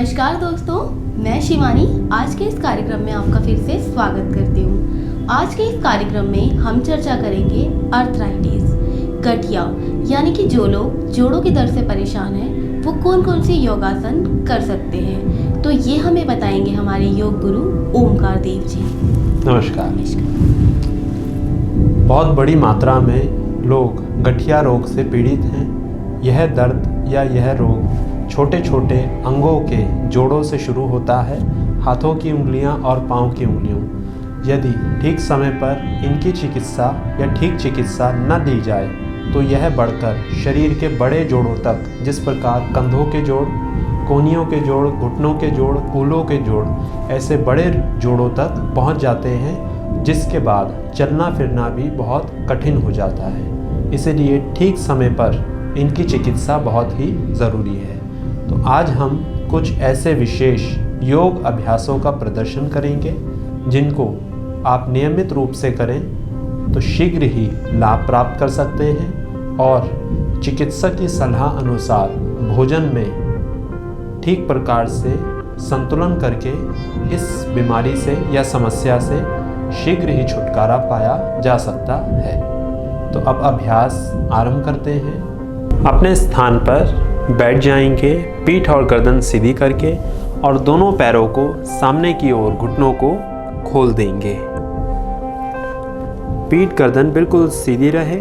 नमस्कार दोस्तों, मैं शिवानी आज के इस कार्यक्रम में आपका फिर से स्वागत करती हूँ। आज के इस कार्यक्रम में हम चर्चा करेंगे अर्थराइटिस, गठिया, यानी कि जो लोग जोड़ों के दर्द से परेशान हैं वो कौन कौन से योगासन कर सकते हैं। तो ये हमें बताएंगे हमारे योग गुरु ओमकार देव जी। नमस्कार। बहुत बड़ी मात्रा में लोग गठिया रोग से पीड़ित हैं। यह दर्द या यह रोग छोटे छोटे अंगों के जोड़ों से शुरू होता है, हाथों की उंगलियां और पांव की उंगलियों। यदि ठीक समय पर इनकी चिकित्सा या ठीक चिकित्सा न दी जाए तो यह बढ़कर शरीर के बड़े जोड़ों तक, जिस प्रकार कंधों के जोड़, कोहनियों के जोड़, घुटनों के जोड़, कूल्हों के जोड़, ऐसे बड़े जोड़ों तक पहुंच जाते हैं, जिसके बाद चलना फिरना भी बहुत कठिन हो जाता है। इसलिए ठीक समय पर इनकी चिकित्सा बहुत ही ज़रूरी है। तो आज हम कुछ ऐसे विशेष योग अभ्यासों का प्रदर्शन करेंगे जिनको आप नियमित रूप से करें तो शीघ्र ही लाभ प्राप्त कर सकते हैं और चिकित्सक की सलाह अनुसार भोजन में ठीक प्रकार से संतुलन करके इस बीमारी से या समस्या से शीघ्र ही छुटकारा पाया जा सकता है। तो अब अभ्यास आरंभ करते हैं। अपने स्थान पर बैठ जाएंगे, पीठ और गर्दन सीधी करके, और दोनों पैरों को सामने की ओर घुटनों को खोल देंगे। पीठ गर्दन बिल्कुल सीधी रहे।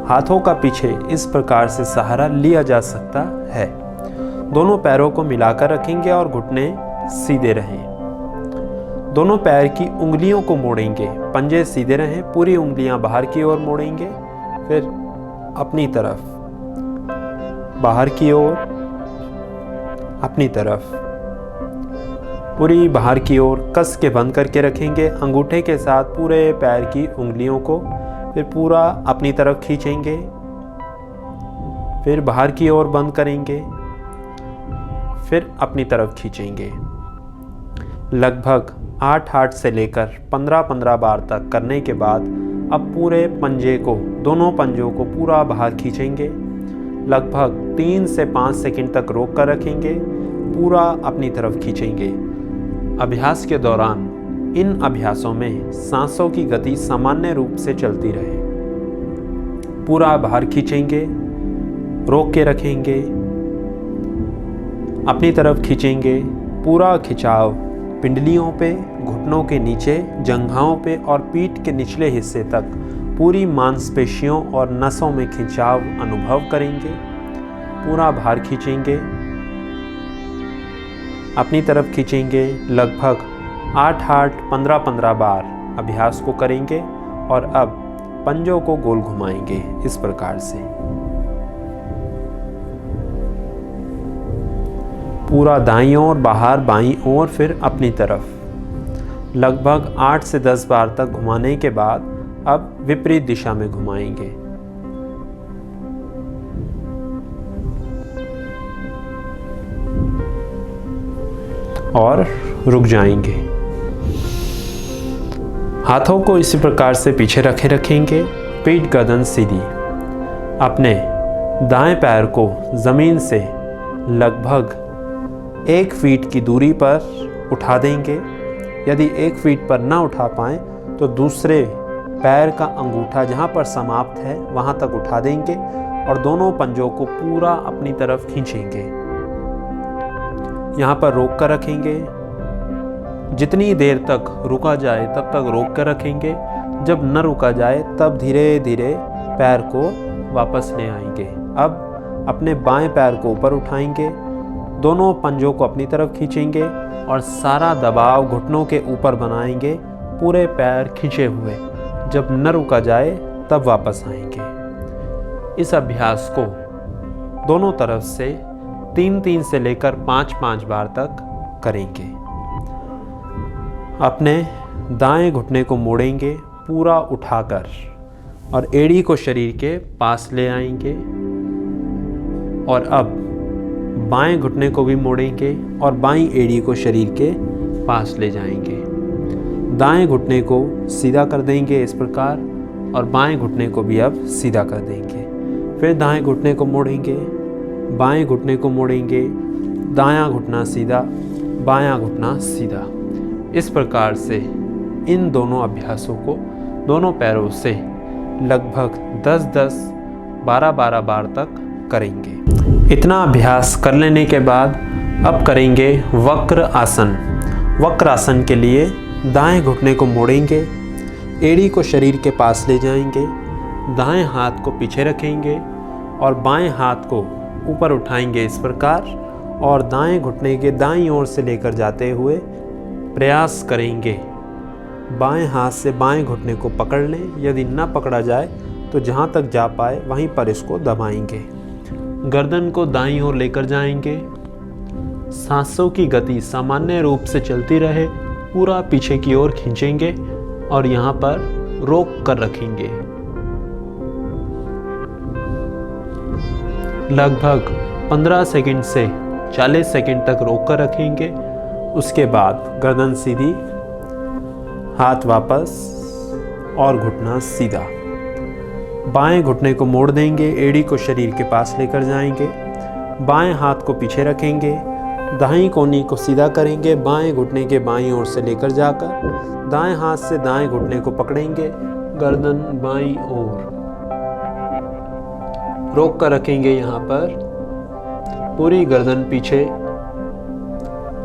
हाथों का पीछे इस प्रकार से सहारा लिया जा सकता है। दोनों पैरों को मिलाकर रखेंगे और घुटने सीधे रहें। दोनों पैर की उंगलियों को मोड़ेंगे, पंजे सीधे रहें, पूरी उंगलियां बाहर की ओर मोड़ेंगे, फिर अपनी तरफ, बाहर की ओर, अपनी तरफ, पूरी बाहर की ओर कस के बंद करके रखेंगे। अंगूठे के साथ पूरे पैर की उंगलियों को फिर पूरा अपनी तरफ खींचेंगे, फिर बाहर की ओर बंद करेंगे, फिर अपनी तरफ खींचेंगे। लगभग 8 से लेकर 15 बार तक करने के बाद अब पूरे पंजे को, दोनों पंजों को पूरा बाहर खींचेंगे। लगभग 3 से 5 सेकंड तक रोक कर रखेंगे, पूरा अपनी तरफ खींचेंगे। अभ्यास के दौरान इन अभ्यासों में सांसों की गति सामान्य रूप से चलती रहे। पूरा बाहर खींचेंगे, रोक के रखेंगे, अपनी तरफ खींचेंगे। पूरा खिंचाव पिंडलियों पे, घुटनों के नीचे, जंघाओं पे और पीठ के निचले हिस्से तक पूरी मांसपेशियों और नसों में खिंचाव अनुभव करेंगे। पूरा बाहर खींचेंगे, अपनी तरफ खींचेंगे। लगभग 8 15 बार अभ्यास को करेंगे और अब पंजों को गोल घुमाएंगे इस प्रकार से। पूरा दाईं ओर, बाहर, बाईं ओर, फिर अपनी तरफ। लगभग 8 से 10 बार तक घुमाने के बाद अब विपरीत दिशा में घुमाएंगे। और रुक जाएंगे। हाथों को इसी प्रकार से पीछे रखेंगे, पीठ गर्दन सीधी। अपने दाएं पैर को जमीन से लगभग 1 फीट की दूरी पर उठा देंगे। यदि 1 फीट पर ना उठा पाएं तो दूसरे पैर का अंगूठा जहाँ पर समाप्त है वहाँ तक उठा देंगे और दोनों पंजों को पूरा अपनी तरफ खींचेंगे। यहाँ पर रोक कर रखेंगे। जितनी देर तक रुका जाए तब तक रोक कर रखेंगे। जब न रुका जाए तब धीरे धीरे पैर को वापस ले आएंगे। अब अपने बाएं पैर को ऊपर उठाएंगे, दोनों पंजों को अपनी तरफ खींचेंगे और सारा दबाव घुटनों के ऊपर बनाएंगे, पूरे पैर खींचे हुए। जब न रुका जाए तब वापस आएंगे। इस अभ्यास को दोनों तरफ से 3 से लेकर 5 बार तक करेंगे। अपने दाएं घुटने को मोड़ेंगे पूरा उठाकर और एड़ी को शरीर के पास ले आएंगे। और अब बाएं घुटने को भी मोड़ेंगे और बाईं एड़ी को शरीर के पास ले जाएंगे। दाएं घुटने को सीधा कर देंगे इस प्रकार और बाएं घुटने को भी अब सीधा कर देंगे। फिर दाएं घुटने को मोड़ेंगे, बाएं घुटने को मोड़ेंगे, दायां घुटना सीधा, बायां घुटना सीधा। इस प्रकार से इन दोनों अभ्यासों को दोनों पैरों से लगभग 10-10, 12-12 बार तक करेंगे। इतना अभ्यास कर लेने के बाद अब करेंगे वक्र आसन। वक्र आसन के लिए दाएं घुटने को मोड़ेंगे, एड़ी को शरीर के पास ले जाएंगे, दाएं हाथ को पीछे रखेंगे और बाएं हाथ को ऊपर उठाएंगे इस प्रकार, और दाएं घुटने के दाईं ओर से लेकर जाते हुए प्रयास करेंगे बाएं हाथ से बाएं घुटने को पकड़ लें। यदि ना पकड़ा जाए तो जहाँ तक जा पाए वहीं पर इसको दबाएंगे। गर्दन को दाईं ओर लेकर जाएंगे। सांसों की गति सामान्य रूप से चलती रहे, पूरा पीछे की ओर खींचेंगे और यहाँ पर रोक कर रखेंगे। लगभग 15 सेकंड से 40 सेकंड तक रोक कर रखेंगे। उसके बाद गर्दन सीधी, हाथ वापस और घुटना सीधा। बाएं घुटने को मोड़ देंगे, एड़ी को शरीर के पास लेकर जाएंगे, बाएं हाथ को पीछे रखेंगे, दाहिनी कोहनी को सीधा करेंगे, बाएं घुटने के बाईं ओर से लेकर जाकर दाएं हाथ से दाएं घुटने को पकड़ेंगे, गर्दन बाईं ओर रोक कर रखेंगे। यहाँ पर पूरी गर्दन पीछे,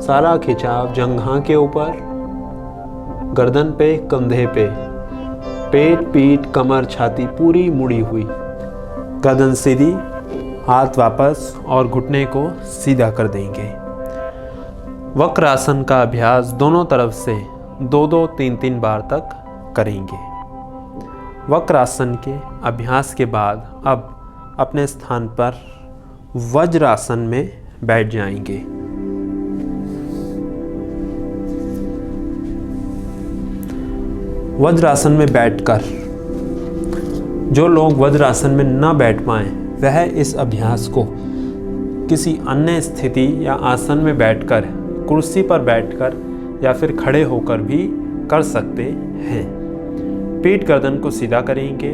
सारा खिंचाव जंघा के ऊपर, गर्दन पे, कंधे पे, पेट, पीठ, कमर, छाती पूरी मुड़ी हुई, गर्दन सीधी, हाथ वापस और घुटने को सीधा कर देंगे। वक्र आसन का अभ्यास दोनों तरफ से 2-2, 3-3 बार तक करेंगे। वक्र आसन के अभ्यास के बाद अब अपने स्थान पर वज्रासन में बैठ जाएंगे। वज्रासन में बैठकर जो लोग वज्रासन में न बैठ पाएं वह इस अभ्यास को किसी अन्य स्थिति या आसन में बैठकर, कुर्सी पर बैठकर या फिर खड़े होकर भी कर सकते हैं। पीठ गर्दन को सीधा करेंगे,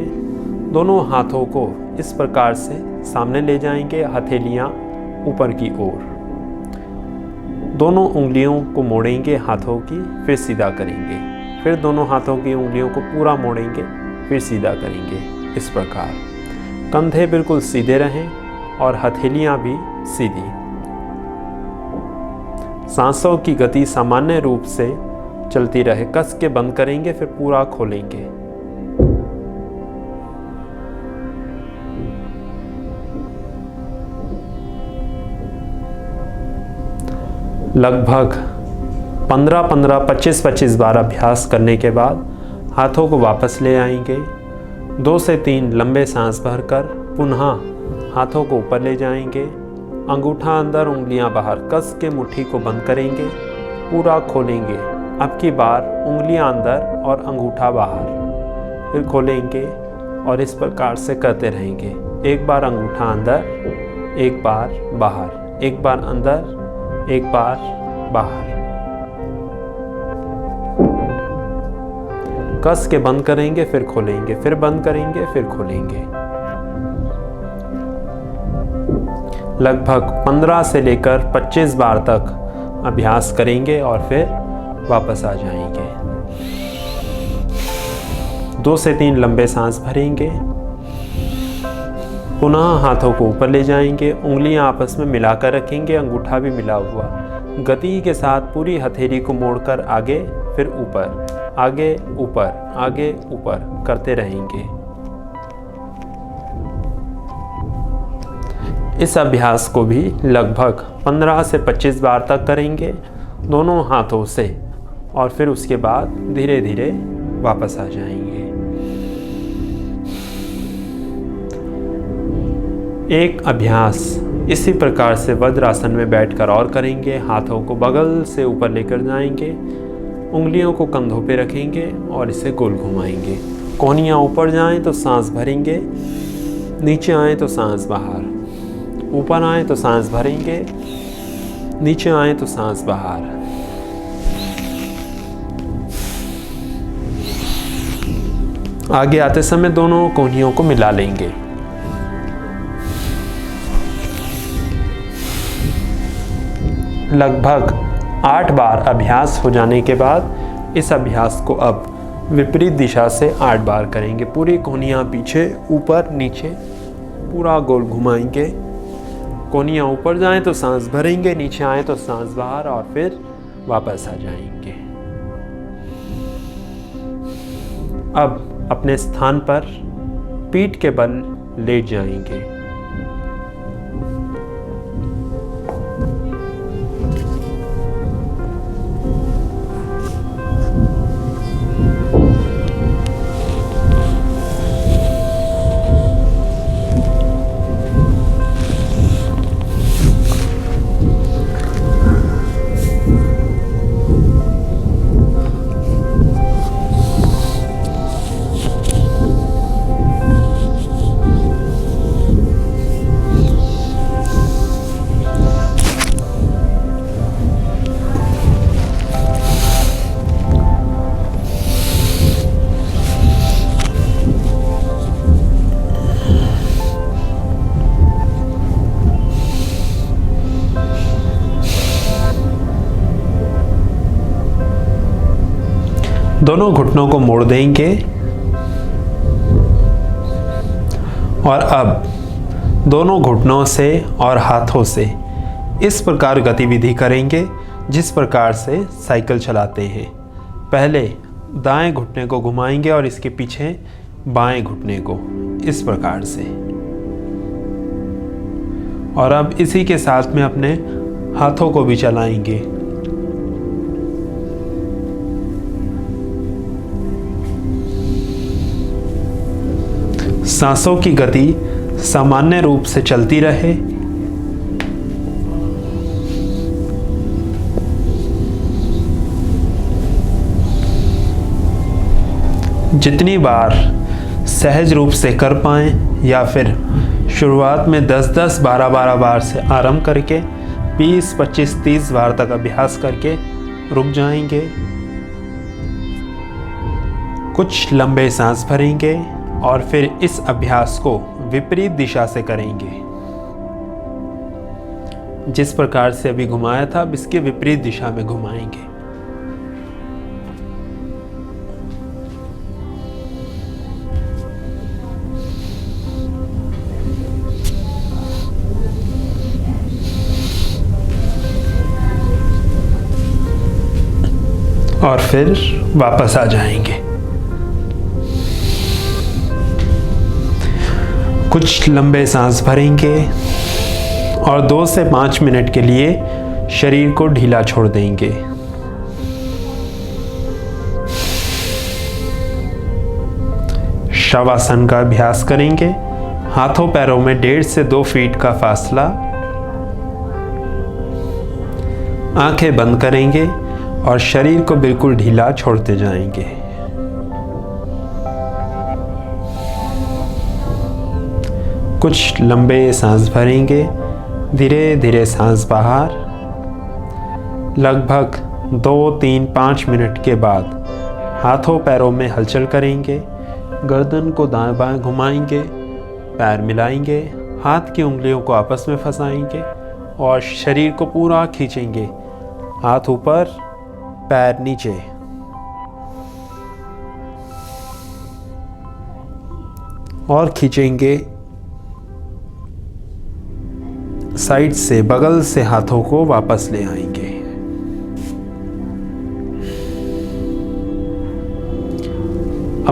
दोनों हाथों को इस प्रकार से सामने ले जाएंगे, हथेलियां ऊपर की ओर, दोनों उंगलियों को मोड़ेंगे हाथों की, फिर सीधा करेंगे, फिर दोनों हाथों की उंगलियों को पूरा मोड़ेंगे, फिर सीधा करेंगे। इस प्रकार कंधे बिल्कुल सीधे रहें और हथेलियां भी सीधी। सांसों की गति सामान्य रूप से चलती रहे, कस के बंद करेंगे फिर पूरा खोलेंगे। लगभग 15-15, 25-25 बार अभ्यास करने के बाद हाथों को वापस ले आएंगे। 2 से 3 लंबे सांस भरकर पुनः हाथों को ऊपर ले जाएंगे, अंगूठा अंदर, उंगलियां बाहर, कस के मुट्ठी को बंद करेंगे, पूरा खोलेंगे। अब की बार उंगलियां अंदर और अंगूठा बाहर, फिर खोलेंगे और इस प्रकार से करते रहेंगे। एक बार अंगूठा अंदर, एक बार बाहर, एक बार अंदर, एक बार बाहर। कस के बंद करेंगे, फिर खोलेंगे, फिर बंद करेंगे, फिर खोलेंगे। लगभग 15 से लेकर 25 बार तक अभ्यास करेंगे और फिर वापस आ जाएंगे। 2 से 3 लंबे सांस भरेंगे, पुनः हाथों को ऊपर ले जाएंगे, उंगलियां आपस में मिलाकर रखेंगे, अंगूठा भी मिला हुआ। गति के साथ पूरी हथेली को मोड़कर आगे, फिर ऊपर, आगे ऊपर, आगे ऊपर करते रहेंगे। इस अभ्यास को भी लगभग 15 से 25 बार तक करेंगे दोनों हाथों से, और फिर उसके बाद धीरे धीरे वापस आ जाएंगे। एक अभ्यास इसी प्रकार से वज्रासन में बैठकर और करेंगे। हाथों को बगल से ऊपर लेकर जाएंगे, उंगलियों को कंधों पे रखेंगे और इसे गोल घुमाएंगे। कोहनियाँ ऊपर जाएं तो सांस भरेंगे, नीचे आएं तो सांस बाहर, ऊपर आएं तो सांस भरेंगे, नीचे आएं तो सांस बाहर। आगे आते समय दोनों कोहनियों को मिला लेंगे। लगभग 8 बार अभ्यास हो जाने के बाद इस अभ्यास को अब विपरीत दिशा से 8 बार करेंगे। पूरी कोहनियाँ पीछे, ऊपर, नीचे पूरा गोल घुमाएंगे। कोहनियाँ ऊपर जाएं तो सांस भरेंगे, नीचे आए तो सांस बाहर और फिर वापस आ जाएंगे। अब अपने स्थान पर पीठ के बल लेट जाएंगे। दोनों घुटनों को मोड़ देंगे और अब दोनों घुटनों से और हाथों से इस प्रकार गतिविधि करेंगे जिस प्रकार से साइकिल चलाते हैं। पहले दाएं घुटने को घुमाएंगे और इसके पीछे बाएं घुटने को, इस प्रकार से। और अब इसी के साथ में अपने हाथों को भी चलाएंगे। सांसों की गति सामान्य रूप से चलती रहे। जितनी बार सहज रूप से कर पाएं या फिर शुरुआत में 10-10, 12-12 बार से आरंभ करके 20, 25, 30 बार तक अभ्यास करके रुक जाएंगे। कुछ लंबे सांस भरेंगे और फिर इस अभ्यास को विपरीत दिशा से करेंगे। जिस प्रकार से अभी घुमाया था अब इसके विपरीत दिशा में घुमाएंगे। और फिर वापस आ जाएंगे। कुछ लंबे सांस भरेंगे और 2 से 5 मिनट के लिए शरीर को ढीला छोड़ देंगे। शवासन का अभ्यास करेंगे। हाथों पैरों में 1.5 से 2 फीट का फासला। आंखें बंद करेंगे और शरीर को बिल्कुल ढीला छोड़ते जाएंगे। कुछ लंबे सांस भरेंगे, धीरे धीरे सांस बाहर। लगभग 2, 3, 5 मिनट के बाद हाथों पैरों में हलचल करेंगे। गर्दन को दाएं बाएं घुमाएंगे, पैर मिलाएंगे, हाथ की उंगलियों को आपस में फंसाएंगे और शरीर को पूरा खींचेंगे। हाथ ऊपर, पैर नीचे। और खींचेंगे साइड से, बगल से हाथों को वापस ले आएंगे।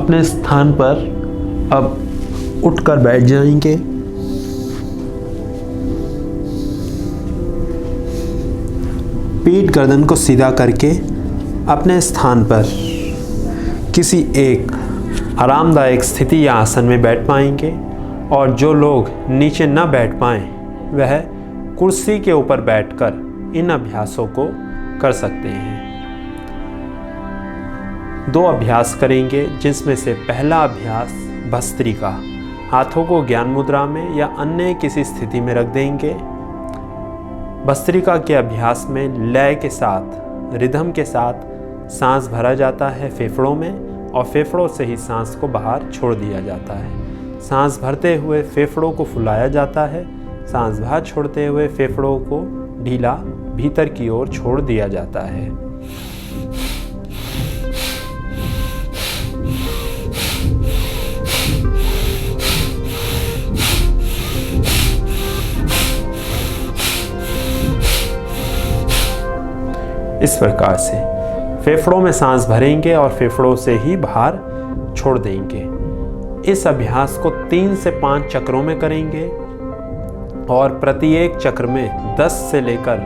अपने स्थान पर अब उठकर बैठ जाएंगे। पीठ गर्दन को सीधा करके अपने स्थान पर किसी एक आरामदायक स्थिति या आसन में बैठ पाएंगे। और जो लोग नीचे न बैठ पाएं वह कुर्सी के ऊपर बैठकर इन अभ्यासों को कर सकते हैं। 2 अभ्यास करेंगे जिसमें से पहला अभ्यास भस्त्रिका। हाथों को ज्ञान मुद्रा में या अन्य किसी स्थिति में रख देंगे। भस्त्रिका के अभ्यास में लय के साथ, रिदम के साथ सांस भरा जाता है फेफड़ों में और फेफड़ों से ही सांस को बाहर छोड़ दिया जाता है। सांस भरते हुए फेफड़ों को फुलाया जाता है, सांस बाहर छोड़ते हुए फेफड़ों को ढीला भीतर की ओर छोड़ दिया जाता है। इस प्रकार से फेफड़ों में सांस भरेंगे और फेफड़ों से ही बाहर छोड़ देंगे। इस अभ्यास को 3 से 5 चक्रों में करेंगे और प्रत्येक चक्र में 10 से लेकर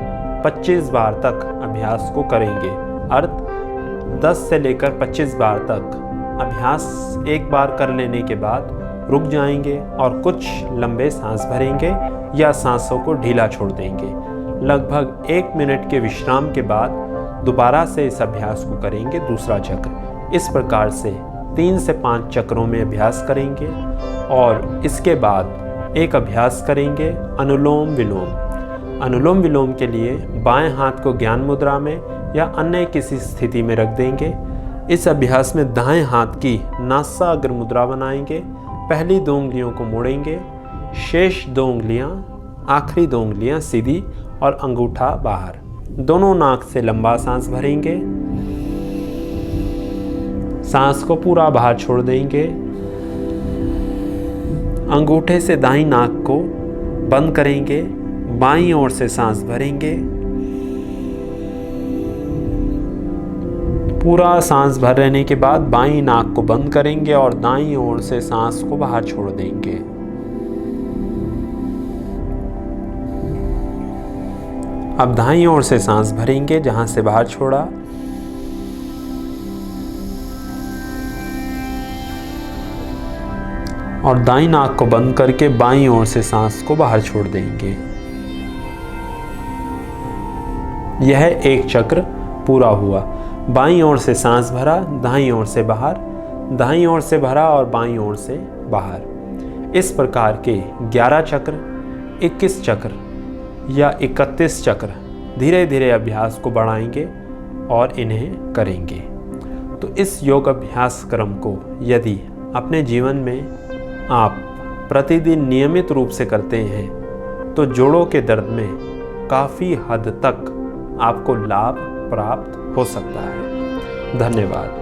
25 बार तक अभ्यास को करेंगे। अर्थ 10 से लेकर 25 बार तक अभ्यास एक बार कर लेने के बाद रुक जाएंगे और कुछ लंबे सांस भरेंगे या सांसों को ढीला छोड़ देंगे। लगभग 1 मिनट के विश्राम के बाद दोबारा से इस अभ्यास को करेंगे दूसरा चक्र। इस प्रकार से 3 से 5 चक्रों में अभ्यास करेंगे और इसके बाद एक अभ्यास करेंगे अनुलोम विलोम। अनुलोम विलोम के लिए बाएं हाथ को ज्ञान मुद्रा में या अन्य किसी स्थिति में रख देंगे। इस अभ्यास में दाएं हाथ की नासाग्र मुद्रा बनाएंगे। पहली 2 उंगलियों को मोड़ेंगे, शेष 2 उंगलियां, आखिरी 2 उंगलियां सीधी और अंगूठा बाहर। दोनों नाक से लंबा सांस भरेंगे, सांस को पूरा बाहर छोड़ देंगे। अंगूठे से दाईं नाक को बंद करेंगे, बाईं ओर से सांस भरेंगे। पूरा सांस भर लेने के बाद बाईं नाक को बंद करेंगे और दाईं ओर से सांस को बाहर छोड़ देंगे। अब दाईं ओर से सांस भरेंगे जहां से बाहर छोड़ा। और दाईं नाक को बंद करके बाईं ओर से सांस को बाहर छोड़ देंगे। यह एक चक्र पूरा हुआ। बाईं ओर से सांस भरा, दाईं ओर से बाहर, दाईं ओर से भरा और बाईं ओर से बाहर। इस प्रकार के 11 चक्र, 21 चक्र या 31 चक्र धीरे धीरे अभ्यास को बढ़ाएंगे और इन्हें करेंगे। तो इस योग अभ्यास क्रम को यदि अपने जीवन में आप प्रतिदिन नियमित रूप से करते हैं तो जोड़ों के दर्द में काफ़ी हद तक आपको लाभ प्राप्त हो सकता है। धन्यवाद।